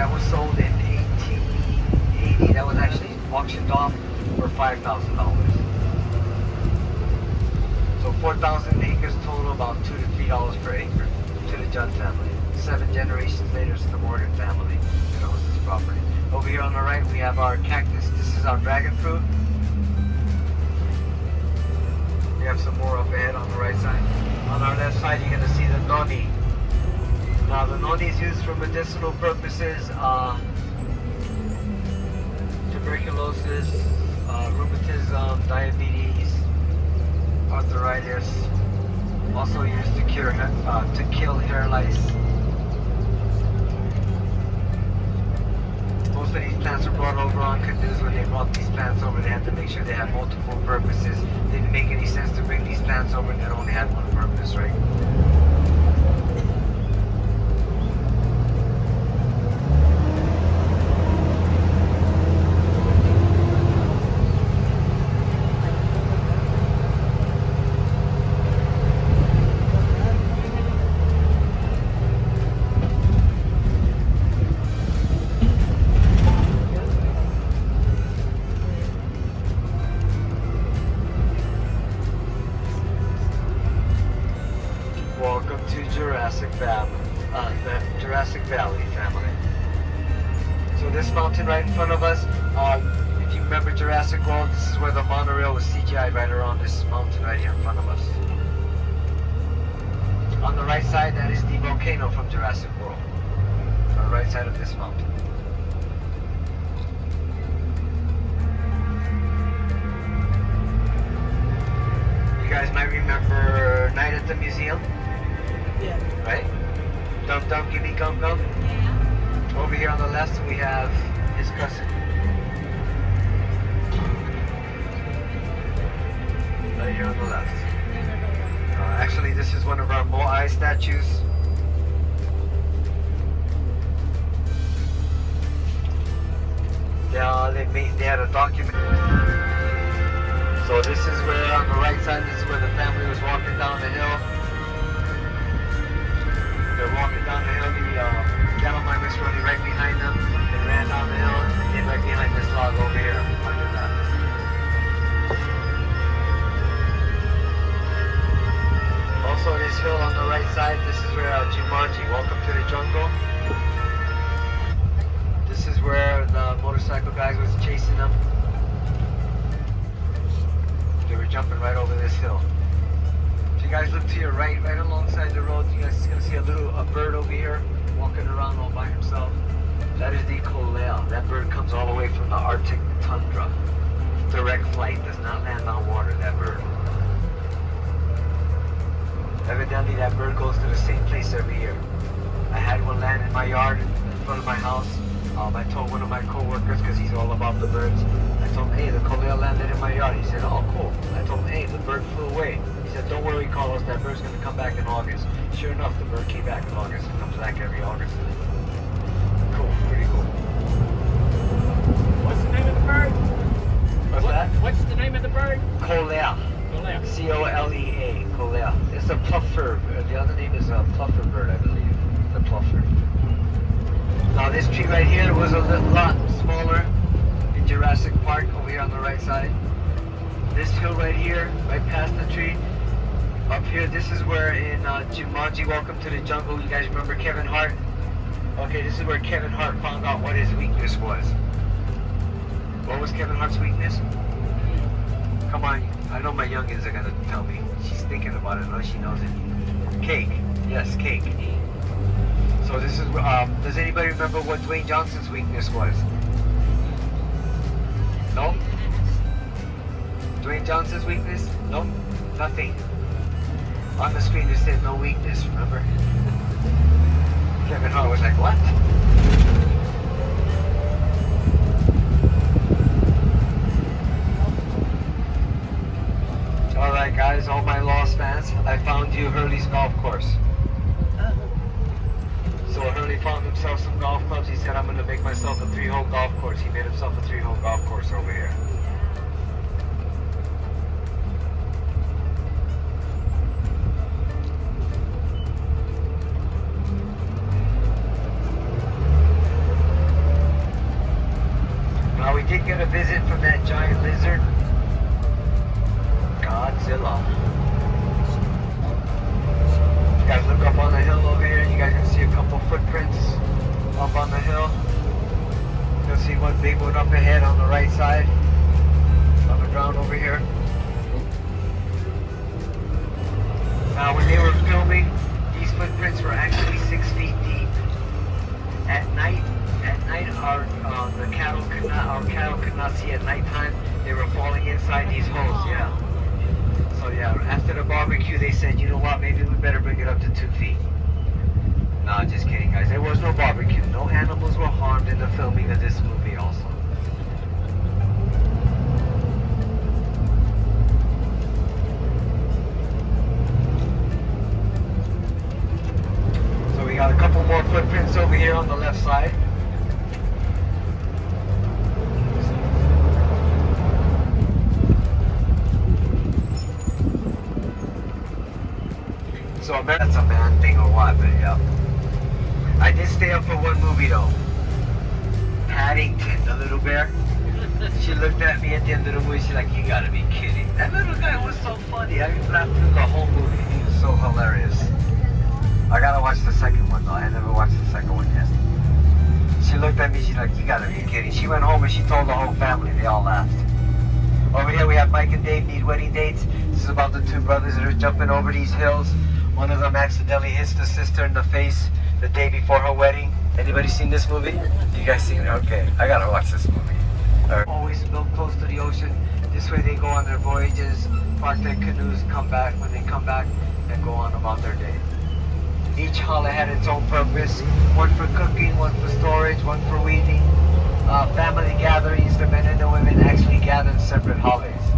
that was sold in 1880. That was actually auctioned off for $5,000. So 4,000 acres total, about $2 to $3 per acre to the Judd family. 7 generations later, it's the Morgan family that owns this property. Over here on the right, we have our cactus. This is our dragon fruit. We have some more up ahead on the right side. On our left side, you're going to see the noni. Now, the noni is used for medicinal purposes. Tuberculosis, rheumatism, diabetes, arthritis. Also used to cure, to kill hair lice. Most of these plants are brought over on canoes. When they brought these plants over, they had to make sure they had multiple purposes. It didn't make any sense to bring these plants over and they only had one purpose, right? Welcome to Jurassic Valley family. So this mountain right in front of us, if you remember Jurassic World, this is where the monorail was CGI'd right around this mountain right here in front of us. On the right side, that is the volcano from Jurassic World. On the right side of this mountain. You guys might remember Night at the Museum. Yeah. Right? Dum Dum Gimme Gum Gum. Yeah. Over here on the left we have his cousin. Right here on the left. Actually, this is one of our Moai statues. They had a document. So this is where on the right side, this is where the family was walking down the hill. They're walking down the hill, the cattle mine was running right behind them. They ran down the hill and get right behind this log over here under that. Also this hill on the right side, this is where Jumanji, Welcome to the Jungle. This is where the motorcycle guys was chasing them. They were jumping right over this hill. You guys look to your right alongside the road, you guys are going to see a bird over here walking around all by himself. That is the Kualoa. That bird comes all the way from the Arctic tundra. Direct flight, does not land on water, that bird. Evidently that bird goes to the same place every year. I had one land in my yard in front of my house. I told one of my co-workers, because he's all about the birds, I told him, hey, the Kualoa landed in my yard. He said, oh, cool. I told him, hey, the bird flew away. He said, don't worry, Carlos, that bird's going to come back in August. Sure enough, the bird came back in August. It comes back every August. Cool, pretty cool. What's the name of the bird? What's that? What's the name of the bird? Kualoa. Kualoa. C-O-L-E-A, Kualoa. It's a pluffer. The other name is a pluffer bird, I believe. The pluffer. Now this tree right here was a lot smaller in Jurassic Park, over here on the right side. This hill right here, right past the tree, up here, this is where in Jumanji, Welcome to the Jungle, you guys remember Kevin Hart? Okay, this is where Kevin Hart found out what his weakness was. What was Kevin Hart's weakness? Come on, I know my youngins are gonna tell me. She's thinking about it, no, she knows it. Cake, yes, cake. So this is, does anybody remember what Dwayne Johnson's weakness was? No? Dwayne Johnson's weakness? Nope, nothing. On the screen it said no weakness, remember? Kevin Hart was like, what? Alright guys, all my Lost fans, I found you Hurley's golf course. So Hurley found himself some golf clubs. He said, I'm going to make myself a 3-hole golf course. He made himself a 3-hole golf course over here. get a visit from that giant lizard. Godzilla. You guys look up on the hill over here, you guys can see a couple footprints up on the hill. You'll see one big one up ahead on the right side on the ground over here. Now when they were filming, these footprints were actually 6 feet deep. At night our cattle could not see at nighttime. They were falling inside these holes, yeah. So yeah, after the barbecue they said, you know what, maybe we better bring it up to 2 feet. Nah, just kidding guys, there was no barbecue. No animals were harmed in the filming of this movie also. So we got a couple more footprints over here on the left side. So that's a man thing or what, but yeah. I did stay up for one movie though. Paddington, the little bear. She looked at me at the end of the movie, she's like, you gotta be kidding. That little guy was so funny. I laughed through the whole movie. He was so hilarious. I gotta watch the second one though. I never watched the second one yet. She looked at me, she's like, you gotta be kidding. She went home and she told the whole family. They all laughed. Over here we have Mike and Dave need wedding dates. This is about the two brothers that are jumping over these hills. One of them accidentally hits the sister in the face the day before her wedding. Anybody seen this movie? You guys seen it? Okay, I gotta watch this movie. Always built close to the ocean. This way they go on their voyages, park their canoes, come back when they come back, and go on about their day. Each hala had its own purpose. One for cooking, one for storage, one for weaving. Family gatherings, the men and the women actually gathered separate halas.